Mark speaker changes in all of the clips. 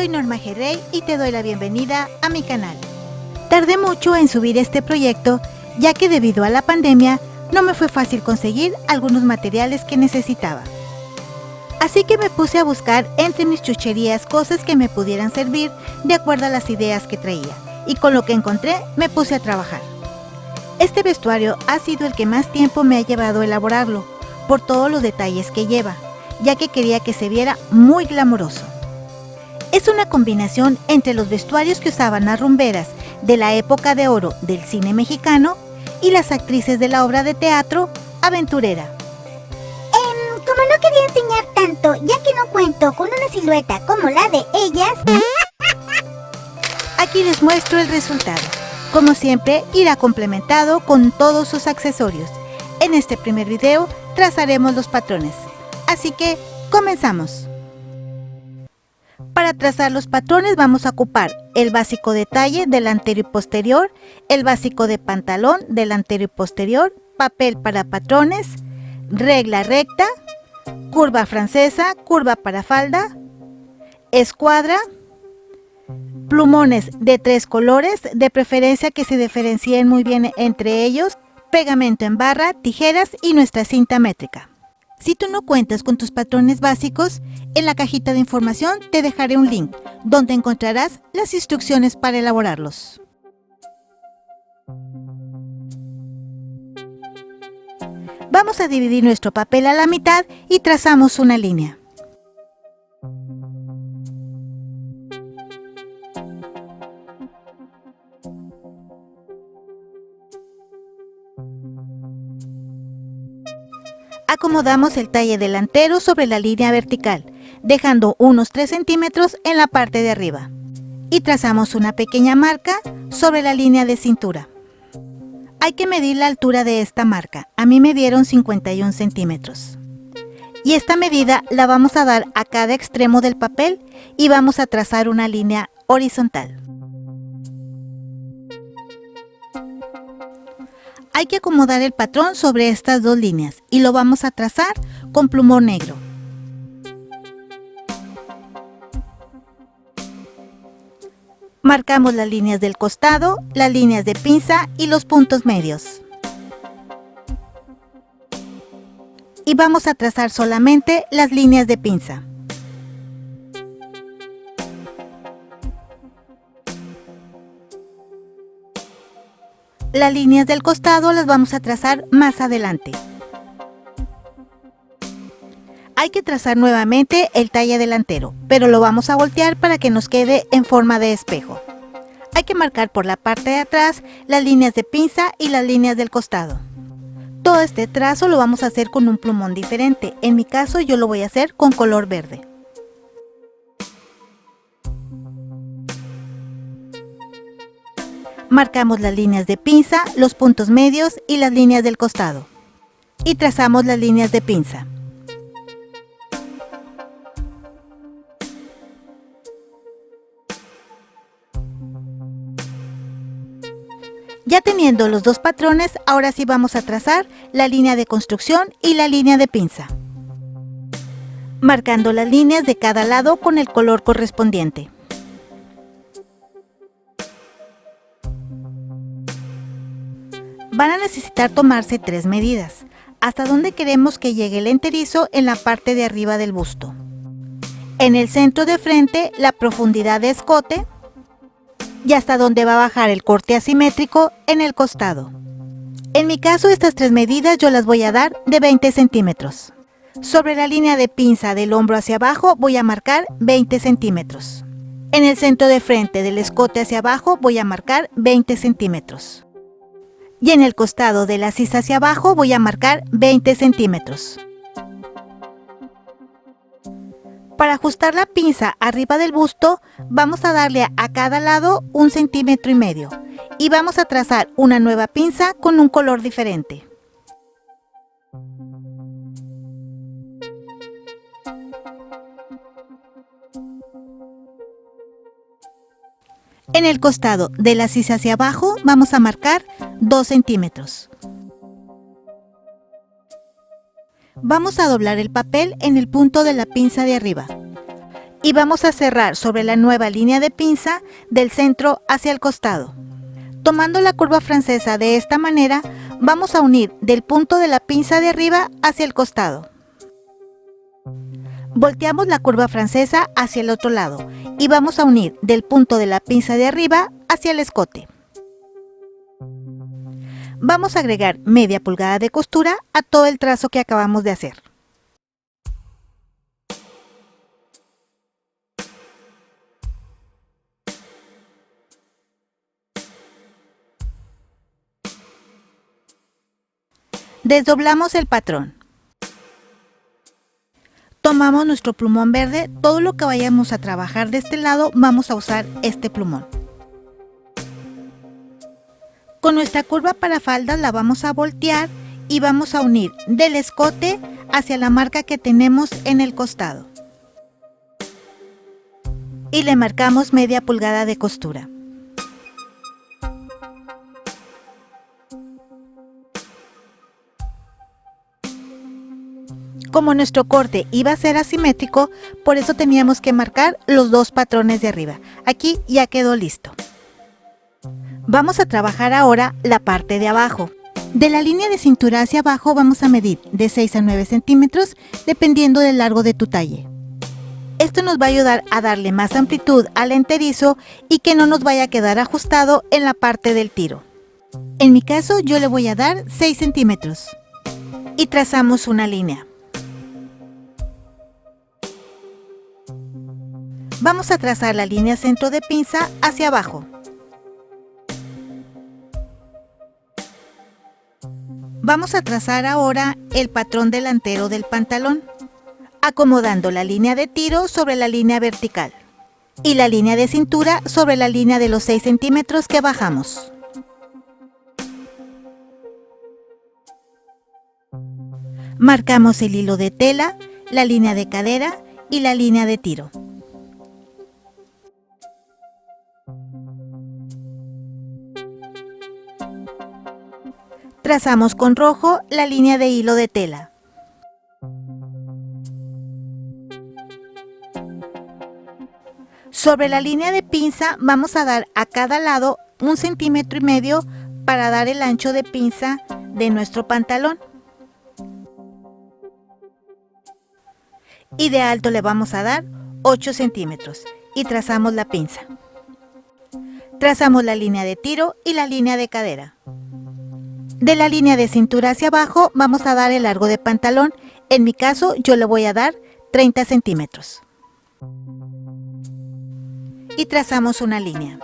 Speaker 1: Soy Norma G. Rey y te doy la bienvenida a mi canal. Tardé mucho en subir este proyecto, ya que debido a la pandemia no me fue fácil conseguir algunos materiales que necesitaba. Así que me puse a buscar entre mis chucherías cosas que me pudieran servir de acuerdo a las ideas que traía, y con lo que encontré me puse a trabajar. Este vestuario ha sido el que más tiempo me ha llevado a elaborarlo, por todos los detalles que lleva, ya que quería que se viera muy glamoroso. Es una combinación entre los vestuarios que usaban las rumberas de la época de oro del cine mexicano y las actrices de la obra de teatro Aventurera.
Speaker 2: Como no quería enseñar tanto, ya que no cuento con una silueta como la de ellas,
Speaker 1: aquí les muestro el resultado. Como siempre, irá complementado con todos sus accesorios. En este primer video trazaremos los patrones. Así que, comenzamos. Para trazar los patrones vamos a ocupar el básico de talle delantero y posterior, el básico de pantalón delantero y posterior, papel para patrones, regla recta, curva francesa, curva para falda, escuadra, plumones de 3 colores, de preferencia que se diferencien muy bien entre ellos, pegamento en barra, tijeras y nuestra cinta métrica. Si tú no cuentas con tus patrones básicos, en la cajita de información te dejaré un link donde encontrarás las instrucciones para elaborarlos. Vamos a dividir nuestro papel a la mitad y trazamos una línea. Acomodamos el talle delantero sobre la línea vertical, dejando unos 3 centímetros en la parte de arriba. Y trazamos una pequeña marca sobre la línea de cintura. Hay que medir la altura de esta marca, a mí me dieron 51 centímetros. Y esta medida la vamos a dar a cada extremo del papel y vamos a trazar una línea horizontal. Hay que acomodar el patrón sobre estas dos líneas y lo vamos a trazar con plumón negro. Marcamos las líneas del costado, las líneas de pinza y los puntos medios. Y vamos a trazar solamente las líneas de pinza. Las líneas del costado las vamos a trazar más adelante. Hay que trazar nuevamente el talle delantero, pero lo vamos a voltear para que nos quede en forma de espejo. Hay que marcar por la parte de atrás las líneas de pinza y las líneas del costado. Todo este trazo lo vamos a hacer con un plumón diferente. En mi caso yo lo voy a hacer con color verde. Marcamos las líneas de pinza, los puntos medios y las líneas del costado. Y trazamos las líneas de pinza. Ya teniendo los dos patrones, ahora sí vamos a trazar la línea de construcción y la línea de pinza. Marcando las líneas de cada lado con el color correspondiente. Van a necesitar tomarse 3 medidas, hasta donde queremos que llegue el enterizo en la parte de arriba del busto. En el centro de frente, la profundidad de escote y hasta donde va a bajar el corte asimétrico en el costado. En mi caso, estas 3 medidas yo las voy a dar de 20 centímetros. Sobre la línea de pinza del hombro hacia abajo voy a marcar 20 centímetros. En el centro de frente del escote hacia abajo voy a marcar 20 centímetros. Y en el costado de la sisa hacia abajo voy a marcar 20 centímetros. Para ajustar la pinza arriba del busto, vamos a darle a cada lado 1,5 centímetros y vamos a trazar una nueva pinza con un color diferente. En el costado de la sisa hacia abajo vamos a marcar 2 centímetros. Vamos a doblar el papel en el punto de la pinza de arriba. y vamos a cerrar sobre la nueva línea de pinza del centro hacia el costado. Tomando la curva francesa de esta manera, vamos a unir del punto de la pinza de arriba hacia el costado. Volteamos la curva francesa hacia el otro lado y vamos a unir del punto de la pinza de arriba hacia el escote. Vamos a agregar media pulgada de costura a todo el trazo que acabamos de hacer. Desdoblamos el patrón. Tomamos nuestro plumón verde, todo lo que vayamos a trabajar de este lado vamos a usar este plumón. Con nuestra curva para faldas la vamos a voltear y vamos a unir del escote hacia la marca que tenemos en el costado. Y le marcamos media pulgada de costura. Como nuestro corte iba a ser asimétrico, por eso teníamos que marcar los dos patrones de arriba. Aquí ya quedó listo. Vamos a trabajar ahora la parte de abajo. De la línea de cintura hacia abajo vamos a medir de 6 a 9 centímetros dependiendo del largo de tu talle. Esto nos va a ayudar a darle más amplitud al enterizo y que no nos vaya a quedar ajustado en la parte del tiro. En mi caso yo le voy a dar 6 centímetros. Y trazamos una línea. Vamos a trazar la línea centro de pinza hacia abajo. Vamos a trazar ahora el patrón delantero del pantalón, acomodando la línea de tiro sobre la línea vertical y la línea de cintura sobre la línea de los 6 centímetros que bajamos. Marcamos el hilo de tela, la línea de cadera y la línea de tiro. Trazamos con rojo la línea de hilo de tela. Sobre la línea de pinza vamos a dar a cada lado 1,5 centímetros para dar el ancho de pinza de nuestro pantalón. Y de alto le vamos a dar 8 centímetros y trazamos la pinza. Trazamos la línea de tiro y la línea de cadera. De la línea de cintura hacia abajo vamos a dar el largo de pantalón. En mi caso yo le voy a dar 30 centímetros. Y trazamos una línea.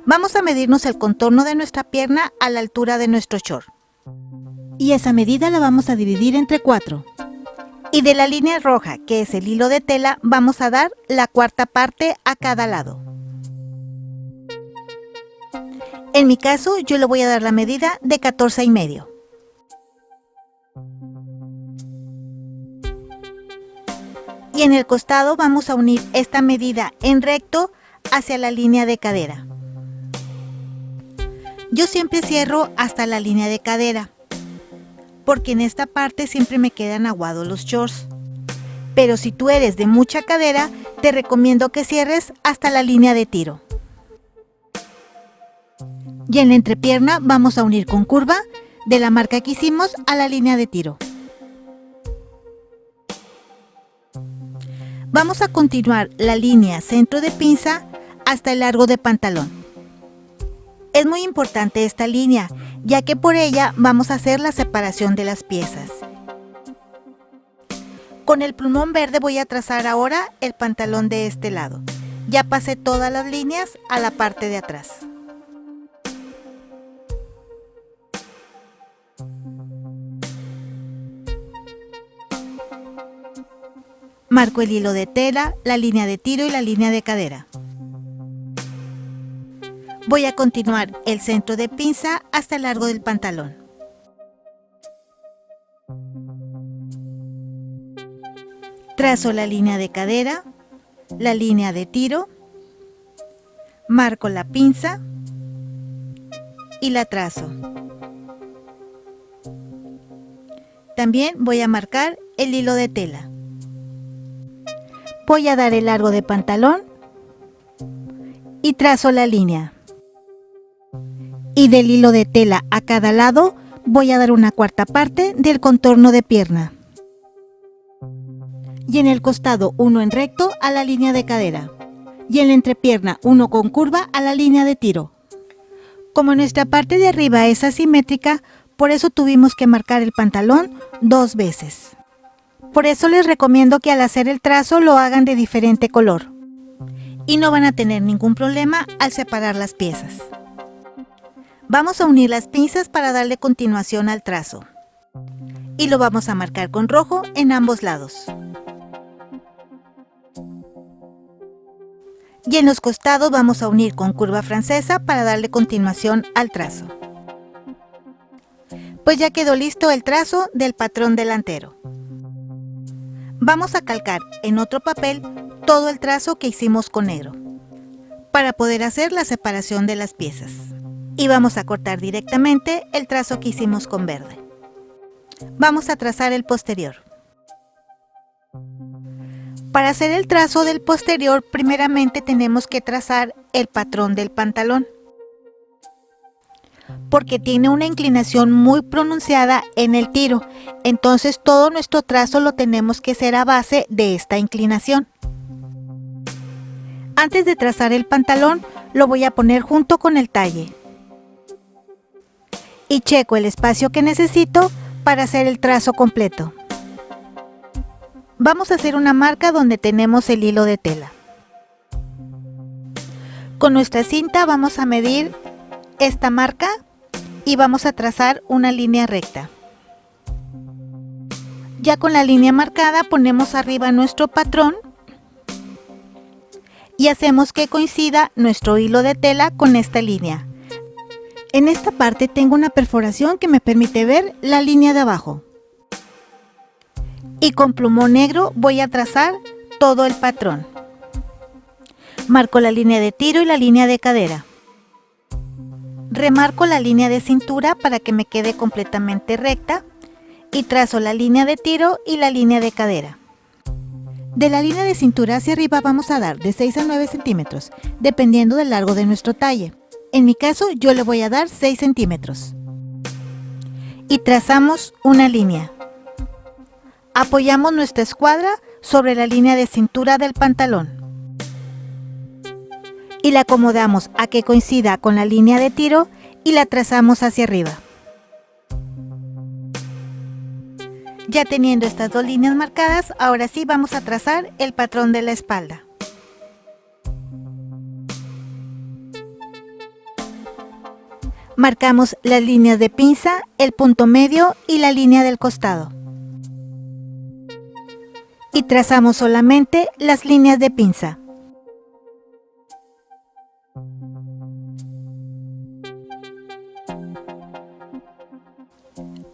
Speaker 1: Vamos a medirnos el contorno de nuestra pierna a la altura de nuestro short. Y esa medida la vamos a dividir entre 4. Y de la línea roja, que es el hilo de tela, vamos a dar la cuarta parte a cada lado. En mi caso, yo le voy a dar la medida de 14,5. Y en el costado vamos a unir esta medida en recto hacia la línea de cadera. Yo siempre cierro hasta la línea de cadera, porque en esta parte siempre me quedan aguados los shorts. Pero si tú eres de mucha cadera, te recomiendo que cierres hasta la línea de tiro. Y en la entrepierna vamos a unir con curva de la marca que hicimos a la línea de tiro. Vamos a continuar la línea centro de pinza hasta el largo de pantalón. Es muy importante esta línea, ya que por ella vamos a hacer la separación de las piezas. Con el plumón verde voy a trazar ahora el pantalón de este lado. Ya pasé todas las líneas a la parte de atrás. Marco el hilo de tela, la línea de tiro y la línea de cadera. Voy a continuar el centro de pinza hasta el largo del pantalón. Trazo la línea de cadera, la línea de tiro, marco la pinza y la trazo. También voy a marcar el hilo de tela. voy a dar el largo de pantalón y trazo la línea. Y del hilo de tela a cada lado voy a dar una cuarta parte del contorno de pierna. Y en el costado uno en recto a la línea de cadera. Y en la entrepierna uno con curva a la línea de tiro. Como nuestra parte de arriba es asimétrica, por eso tuvimos que marcar el pantalón 2 veces. Por eso les recomiendo que al hacer el trazo lo hagan de diferente color. Y no van a tener ningún problema al separar las piezas. Vamos a unir las pinzas para darle continuación al trazo. Y lo vamos a marcar con rojo en ambos lados. Y en los costados vamos a unir con curva francesa para darle continuación al trazo. Pues ya quedó listo el trazo del patrón delantero. Vamos a calcar en otro papel todo el trazo que hicimos con negro, para poder hacer la separación de las piezas. Y vamos a cortar directamente el trazo que hicimos con verde. Vamos a trazar el posterior. Para hacer el trazo del posterior, primeramente tenemos que trazar el patrón del pantalón, porque tiene una inclinación muy pronunciada en el tiro, entonces todo nuestro trazo lo tenemos que hacer a base de esta inclinación. Antes de trazar el pantalón, lo voy a poner junto con el talle. Y checo el espacio que necesito para hacer el trazo completo. Vamos a hacer una marca donde tenemos el hilo de tela. Con nuestra cinta vamos a medir esta marca y vamos a trazar una línea recta. Ya con la línea marcada ponemos arriba nuestro patrón y hacemos que coincida nuestro hilo de tela con esta línea. En esta parte tengo una perforación que me permite ver la línea de abajo. Y con plumón negro voy a trazar todo el patrón. Marco la línea de tiro y la línea de cadera. Remarco la línea de cintura para que me quede completamente recta y trazo la línea de tiro y la línea de cadera. De la línea de cintura hacia arriba vamos a dar de 6 a 9 centímetros, dependiendo del largo de nuestro talle. En mi caso yo le voy a dar 6 centímetros. Y trazamos una línea. Apoyamos nuestra escuadra sobre la línea de cintura del pantalón. Y la acomodamos a que coincida con la línea de tiro y la trazamos hacia arriba. Ya teniendo estas dos líneas marcadas, ahora sí vamos a trazar el patrón de la espalda. Marcamos las líneas de pinza, el punto medio y la línea del costado. Y trazamos solamente las líneas de pinza.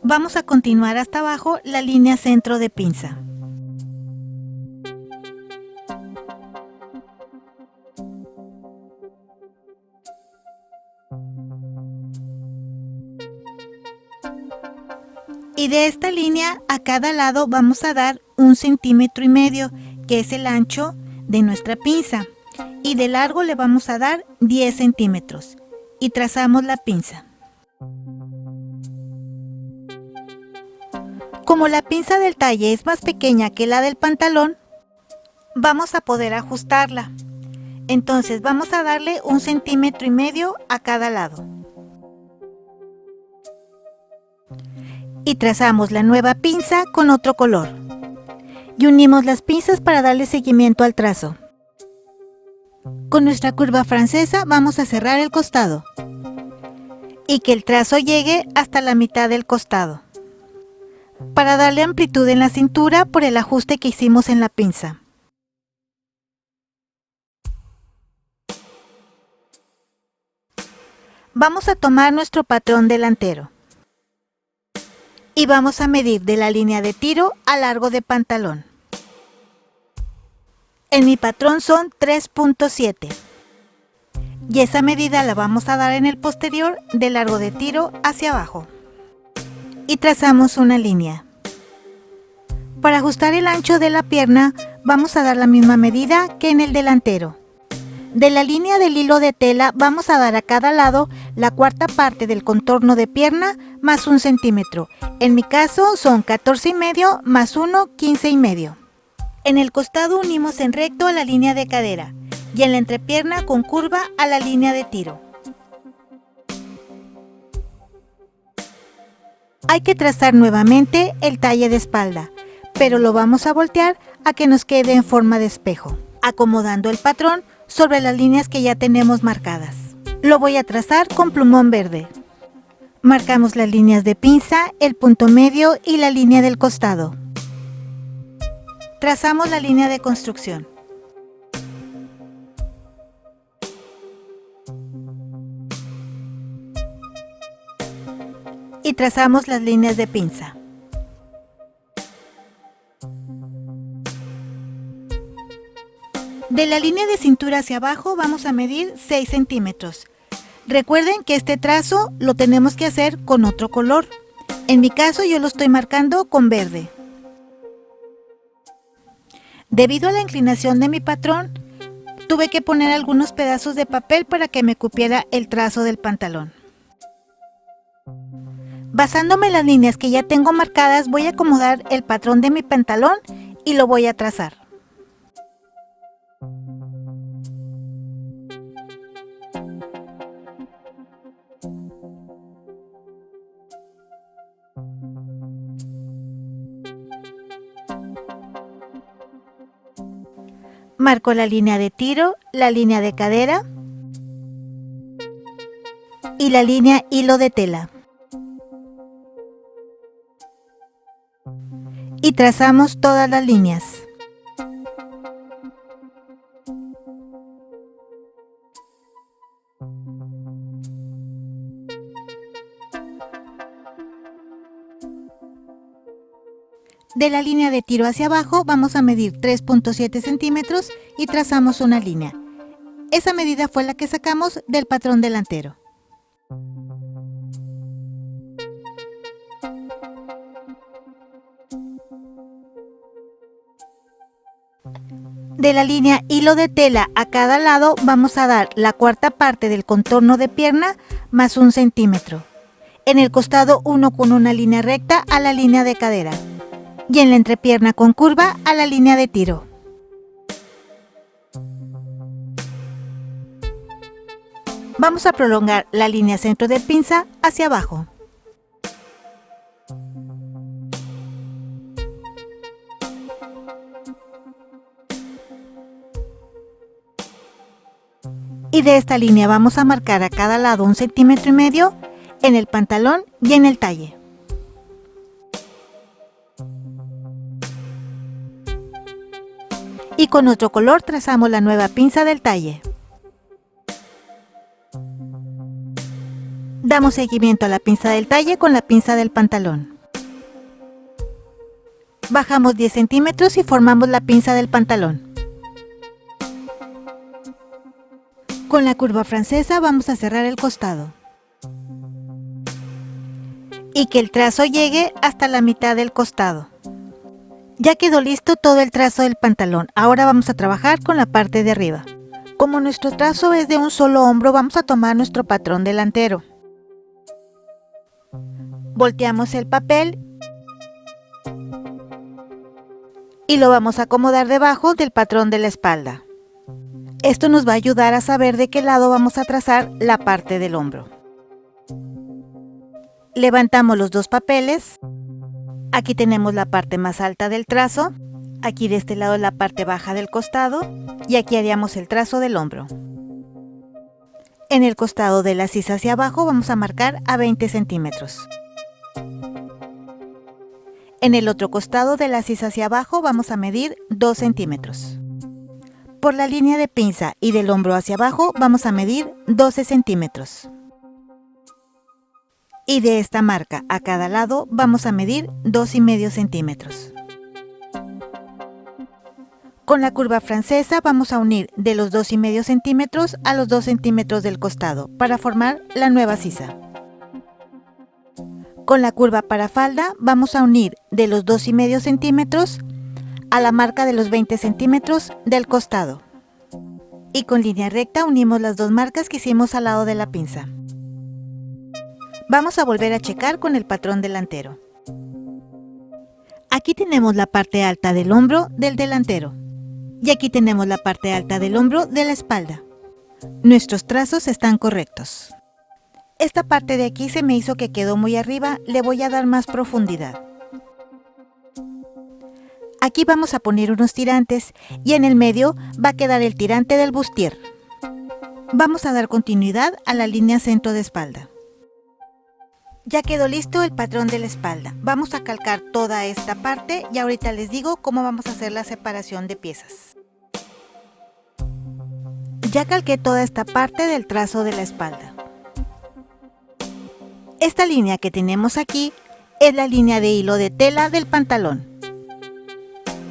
Speaker 1: Vamos a continuar hasta abajo la línea centro de pinza. Y de esta línea a cada lado vamos a dar 1,5 centímetros, que es el ancho de nuestra pinza. Y de largo le vamos a dar 10 centímetros. Y trazamos la pinza. Como la pinza del talle es más pequeña que la del pantalón, vamos a poder ajustarla. Entonces vamos a darle 1,5 centímetros a cada lado. Y trazamos la nueva pinza con otro color. Y unimos las pinzas para darle seguimiento al trazo. Con nuestra curva francesa vamos a cerrar el costado. Y que el trazo llegue hasta la mitad del costado. Para darle amplitud en la cintura por el ajuste que hicimos en la pinza. Vamos a tomar nuestro patrón delantero. Y vamos a medir de la línea de tiro a largo de pantalón. En mi patrón son 3,7. Y esa medida la vamos a dar en el posterior de largo de tiro hacia abajo. Y trazamos una línea. Para ajustar el ancho de la pierna vamos a dar la misma medida que en el delantero. De la línea del hilo de tela vamos a dar a cada lado la cuarta parte del contorno de pierna más 1 centímetro. En mi caso son 14,5 más 1, 15,5. En el costado unimos en recto a la línea de cadera y en la entrepierna con curva a la línea de tiro. Hay que trazar nuevamente el talle de espalda, pero lo vamos a voltear a que nos quede en forma de espejo, acomodando el patrón sobre las líneas que ya tenemos marcadas. Lo voy a trazar con plumón verde. Marcamos las líneas de pinza, el punto medio y la línea del costado. Trazamos la línea de construcción. Y trazamos las líneas de pinza. De la línea de cintura hacia abajo vamos a medir 6 centímetros. Recuerden que este trazo lo tenemos que hacer con otro color. En mi caso yo lo estoy marcando con verde. Debido a la inclinación de mi patrón, tuve que poner algunos pedazos de papel para que me cupiera el trazo del pantalón. Basándome en las líneas que ya tengo marcadas, voy a acomodar el patrón de mi pantalón y lo voy a trazar. Marco la línea de tiro, la línea de cadera y la línea hilo de tela. Y trazamos todas las líneas. De la línea de tiro hacia abajo vamos a medir 3,7 centímetros y trazamos una línea. Esa medida fue la que sacamos del patrón delantero. De la línea hilo de tela a cada lado vamos a dar la cuarta parte del contorno de pierna más 1 centímetro. En el costado 1 con una línea recta a la línea de cadera. Y en la entrepierna con curva a la línea de tiro. Vamos a prolongar la línea centro de pinza hacia abajo. Y de esta línea vamos a marcar a cada lado 1,5 centímetros en el pantalón y en el talle. Y con otro color trazamos la nueva pinza del talle. Damos seguimiento a la pinza del talle con la pinza del pantalón. Bajamos 10 centímetros y formamos la pinza del pantalón. Con la curva francesa vamos a cerrar el costado. Y que el trazo llegue hasta la mitad del costado. Ya quedó listo todo el trazo del pantalón, ahora vamos a trabajar con la parte de arriba. Como nuestro trazo es de un solo hombro, vamos a tomar nuestro patrón delantero. Volteamos el papel y lo vamos a acomodar debajo del patrón de la espalda. Esto nos va a ayudar a saber de qué lado vamos a trazar la parte del hombro. Levantamos los dos papeles. Aquí tenemos la parte más alta del trazo, aquí de este lado la parte baja del costado y aquí haríamos el trazo del hombro. En el costado de la sisa hacia abajo vamos a marcar a 20 centímetros. En el otro costado de la sisa hacia abajo vamos a medir 2 centímetros. Por la línea de pinza y del hombro hacia abajo vamos a medir 12 centímetros. Y de esta marca a cada lado vamos a medir 2,5 centímetros. Con la curva francesa vamos a unir de los 2,5 centímetros a los 2 centímetros del costado para formar la nueva sisa. Con la curva para falda vamos a unir de los 2,5 centímetros a la marca de los 20 centímetros del costado. Y con línea recta unimos las dos marcas que hicimos al lado de la pinza. Vamos a volver a checar con el patrón delantero. Aquí tenemos la parte alta del hombro del delantero. Y aquí tenemos la parte alta del hombro de la espalda. Nuestros trazos están correctos. Esta parte de aquí se me hizo que quedó muy arriba, le voy a dar más profundidad. Aquí vamos a poner unos tirantes y en el medio va a quedar el tirante del bustier. Vamos a dar continuidad a la línea centro de espalda. Ya quedó listo el patrón de la espalda. Vamos a calcar toda esta parte y ahorita les digo cómo vamos a hacer la separación de piezas. Ya calqué toda esta parte del trazo de la espalda. Esta línea que tenemos aquí es la línea de hilo de tela del pantalón.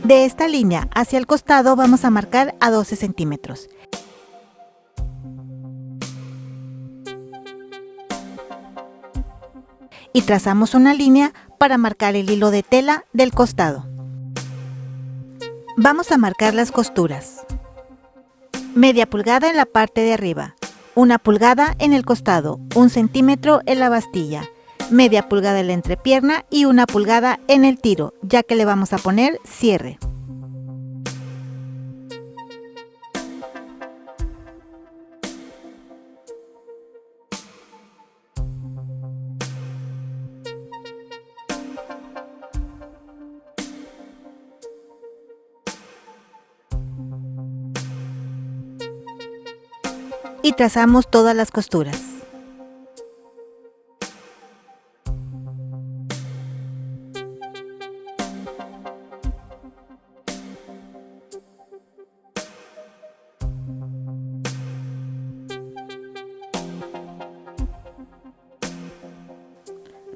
Speaker 1: De esta línea hacia el costado vamos a marcar a 12 centímetros. Y trazamos una línea para marcar el hilo de tela del costado. Vamos a marcar las costuras. Media pulgada en la parte de arriba, 1 pulgada en el costado, 1 centímetro en la bastilla, media pulgada en la entrepierna y 1 pulgada en el tiro, ya que le vamos a poner cierre. Y trazamos todas las costuras.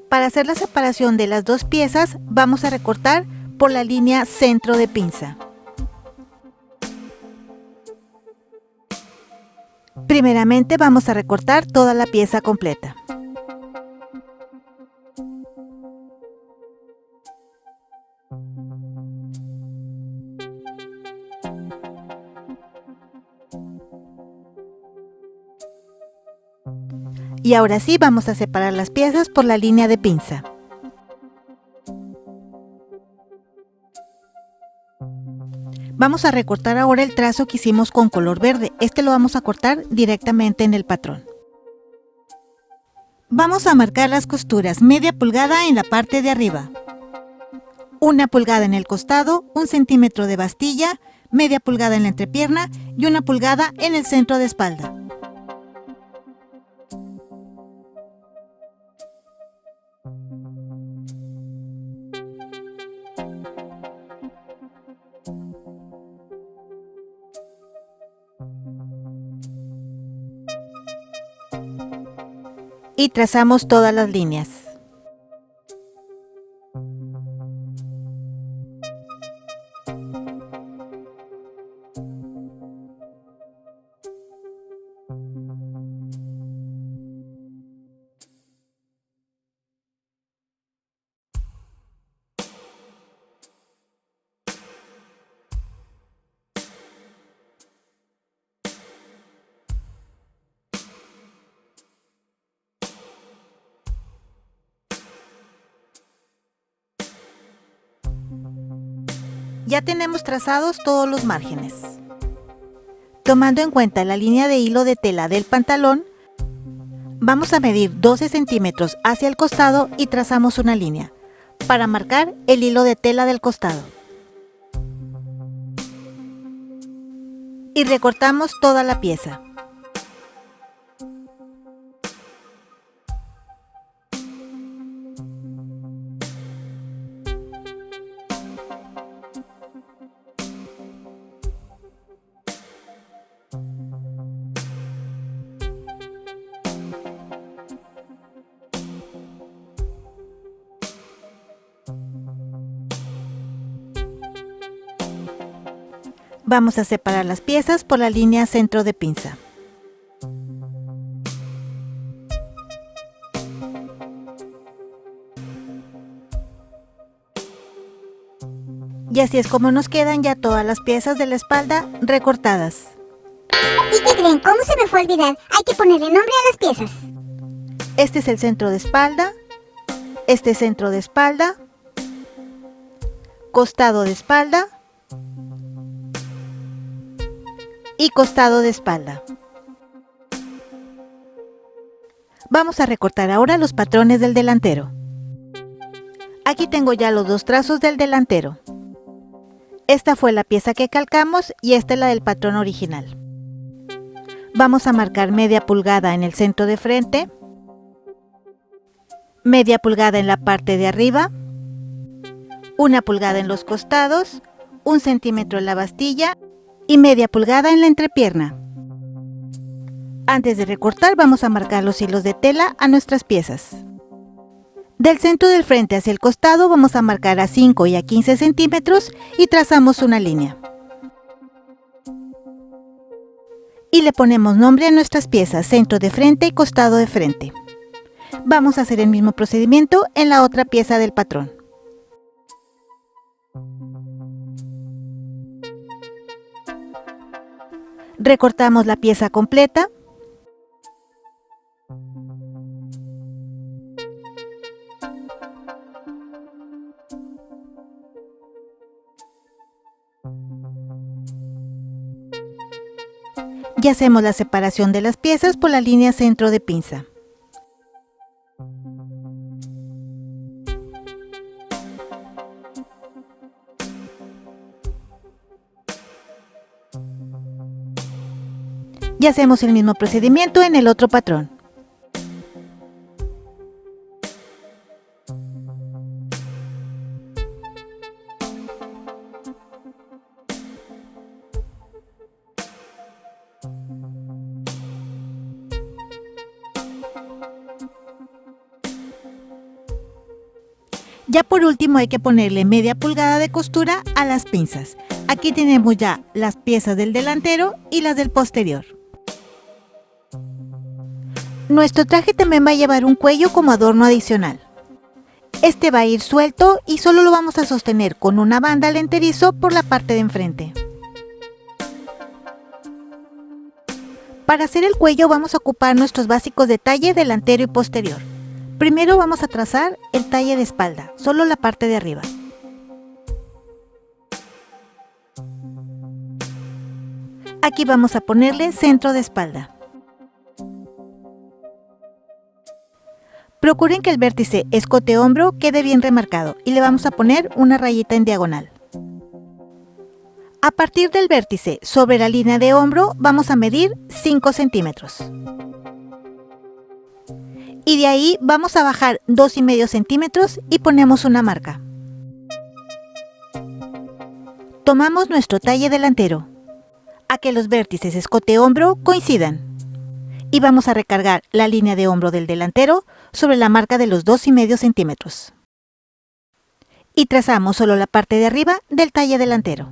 Speaker 1: Para hacer la separación de las dos piezas, vamos a recortar por la línea centro de pinza. Primeramente vamos a recortar toda la pieza completa. Y ahora sí vamos a separar las piezas por la línea de pinza. Vamos a recortar ahora el trazo que hicimos con color verde. Este lo vamos a cortar directamente en el patrón. Vamos a marcar las costuras, media pulgada en la parte de arriba, 1 pulgada en el costado, 1 centímetro de bastilla, media pulgada en la entrepierna y 1 pulgada en el centro de espalda. Y trazamos todas las líneas. Ya tenemos trazados todos los márgenes. Tomando en cuenta la línea de hilo de tela del pantalón, vamos a medir 12 centímetros hacia el costado y trazamos una línea para marcar el hilo de tela del costado. Y recortamos toda la pieza. Vamos a separar las piezas por la línea centro de pinza. Y así es como nos quedan ya todas las piezas de la espalda recortadas.
Speaker 2: ¿Y qué creen? ¿Cómo se me fue a olvidar? Hay que ponerle nombre a las piezas.
Speaker 1: Este es el centro de espalda, este es centro de espalda, costado de espalda y costado de espalda. Vamos a recortar ahora los patrones del delantero. Aquí tengo ya los dos trazos del delantero. Esta fue la pieza que calcamos y esta es la del patrón original. Vamos a marcar media pulgada en el centro de frente, media pulgada en la parte de arriba, 1 pulgada en los costados, 1 centímetro en la bastilla y media pulgada en la entrepierna. Antes de recortar vamos a marcar los hilos de tela a nuestras piezas. Del centro del frente hacia el costado vamos a marcar a 5 y a 15 centímetros y trazamos una línea. Y le ponemos nombre a nuestras piezas, centro de frente y costado de frente. Vamos a hacer el mismo procedimiento en la otra pieza del patrón. Recortamos la pieza completa. Y hacemos la separación de las piezas por la línea centro de pinza. Y hacemos el mismo procedimiento en el otro patrón. Ya por último hay que ponerle media pulgada de costura a las pinzas. Aquí tenemos ya las piezas del delantero y las del posterior. Nuestro traje también va a llevar un cuello como adorno adicional. Este va a ir suelto y solo lo vamos a sostener con una banda al enterizo por la parte de enfrente. Para hacer el cuello vamos a ocupar nuestros básicos de talle delantero y posterior. Primero vamos a trazar el talle de espalda, solo la parte de arriba. Aquí vamos a ponerle centro de espalda. Procuren que el vértice escote-hombro quede bien remarcado y le vamos a poner una rayita en diagonal. A partir del vértice sobre la línea de hombro vamos a medir 5 centímetros. Y de ahí vamos a bajar 2,5 centímetros y ponemos una marca. Tomamos nuestro talle delantero, a que los vértices escote-hombro coincidan. Y vamos a recargar la línea de hombro del delantero sobre la marca de los 2,5 centímetros. Y trazamos solo la parte de arriba del talle delantero.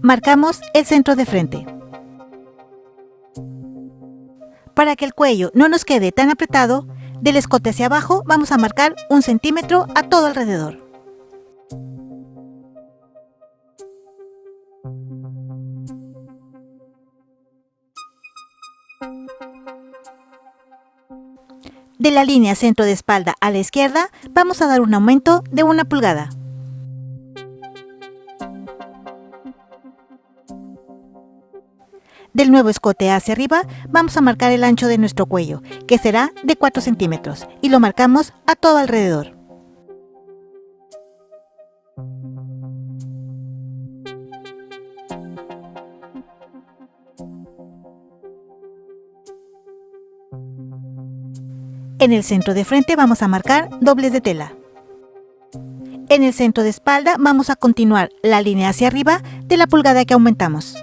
Speaker 1: Marcamos el centro de frente. Para que el cuello no nos quede tan apretado, del escote hacia abajo vamos a marcar 1 centímetro a todo alrededor. De la línea centro de espalda a la izquierda vamos a dar un aumento de 1 pulgada. Del nuevo escote hacia arriba vamos a marcar el ancho de nuestro cuello, que será de 4 centímetros, y lo marcamos a todo alrededor. En el centro de frente vamos a marcar dobles de tela. En el centro de espalda vamos a continuar la línea hacia arriba de la pulgada que aumentamos.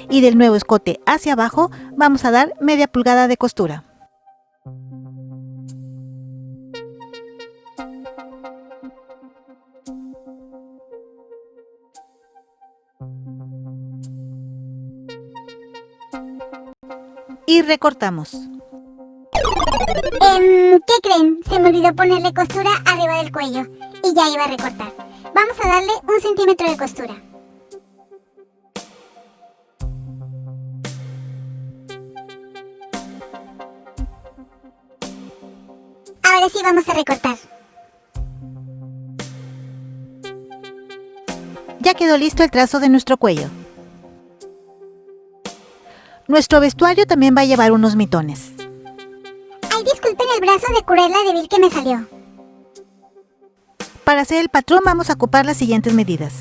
Speaker 1: Y del nuevo escote hacia abajo vamos a dar media pulgada de costura. Y recortamos.
Speaker 2: ¿Qué creen? Se me olvidó ponerle costura arriba del cuello y ya iba a recortar. vamos a darle 1 centímetro de costura. Ahora sí vamos a recortar.
Speaker 1: Ya quedó listo el trazo de nuestro cuello. Nuestro vestuario también va a llevar unos mitones.
Speaker 2: Ay, disculpen el brazo de Cruella de Vil que me salió.
Speaker 1: Para hacer el patrón vamos a ocupar las siguientes medidas.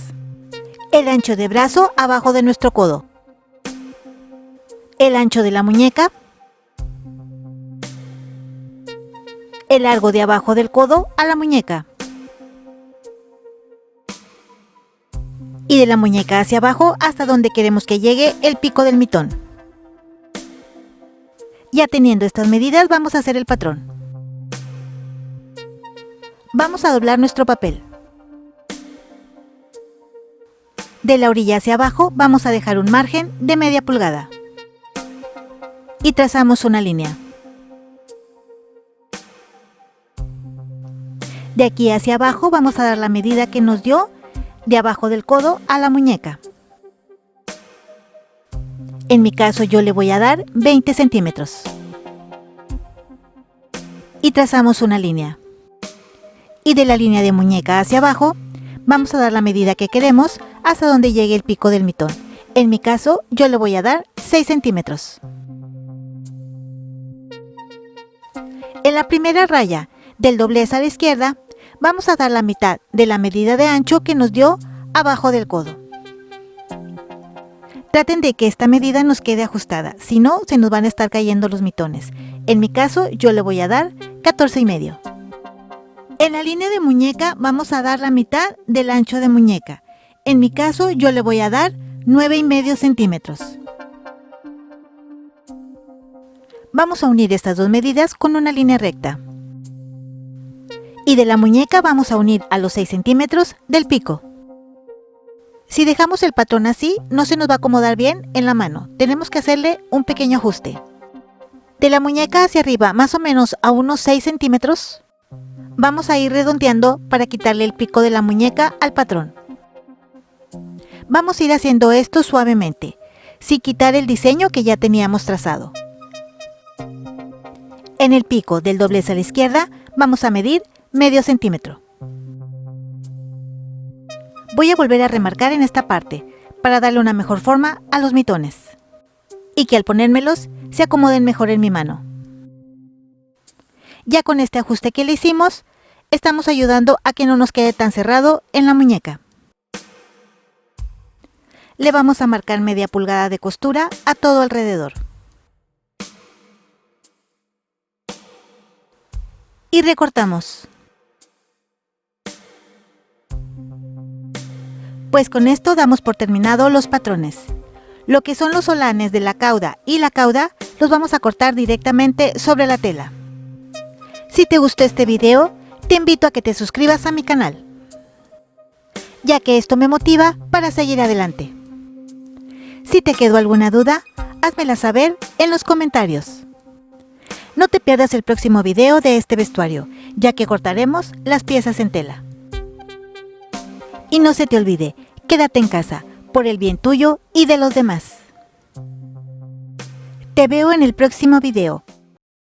Speaker 1: El ancho de brazo abajo de nuestro codo. El ancho de la muñeca. El largo de abajo del codo a la muñeca. Y de la muñeca hacia abajo hasta donde queremos que llegue el pico del mitón. Ya teniendo estas medidas vamos a hacer el patrón. Vamos a doblar nuestro papel. De la orilla hacia abajo vamos a dejar un margen de media pulgada. Y trazamos una línea. De aquí hacia abajo vamos a dar la medida que nos dio de abajo del codo a la muñeca. En mi caso yo le voy a dar 20 centímetros. Y trazamos una línea. Y de la línea de muñeca hacia abajo, vamos a dar la medida que queremos hasta donde llegue el pico del mitón. En mi caso yo le voy a dar 6 centímetros. En la primera raya del doblez a la izquierda, vamos a dar la mitad de la medida de ancho que nos dio abajo del codo. Traten de que esta medida nos quede ajustada, si no se nos van a estar cayendo los mitones. En mi caso yo le voy a dar 14,5. En la línea de muñeca vamos a dar la mitad del ancho de muñeca. En mi caso yo le voy a dar 9,5 centímetros. Vamos a unir estas dos medidas con una línea recta. Y de la muñeca vamos a unir a los 6 centímetros del pico. Si dejamos el patrón así, no se nos va a acomodar bien en la mano. Tenemos que hacerle un pequeño ajuste. De la muñeca hacia arriba, más o menos a unos 6 centímetros, vamos a ir redondeando para quitarle el pico de la muñeca al patrón. Vamos a ir haciendo esto suavemente, sin quitar el diseño que ya teníamos trazado. En el pico del doblez a la izquierda, vamos a medir medio centímetro. Voy a volver a remarcar en esta parte, para darle una mejor forma a los mitones. Y que al ponérmelos, se acomoden mejor en mi mano. Ya con este ajuste que le hicimos, estamos ayudando a que no nos quede tan cerrado en la muñeca. Le vamos a marcar media pulgada de costura a todo alrededor. Y recortamos. Pues con esto damos por terminado los patrones. Lo que son los solanes de la cauda y la cauda los vamos a cortar directamente sobre la tela. Si te gustó este video, te invito a que te suscribas a mi canal, ya que esto me motiva para seguir adelante. Si te quedó alguna duda, házmela saber en los comentarios. No te pierdas el próximo video de este vestuario, ya que cortaremos las piezas en tela. Y no se te olvide, quédate en casa, por el bien tuyo y de los demás. Te veo en el próximo video.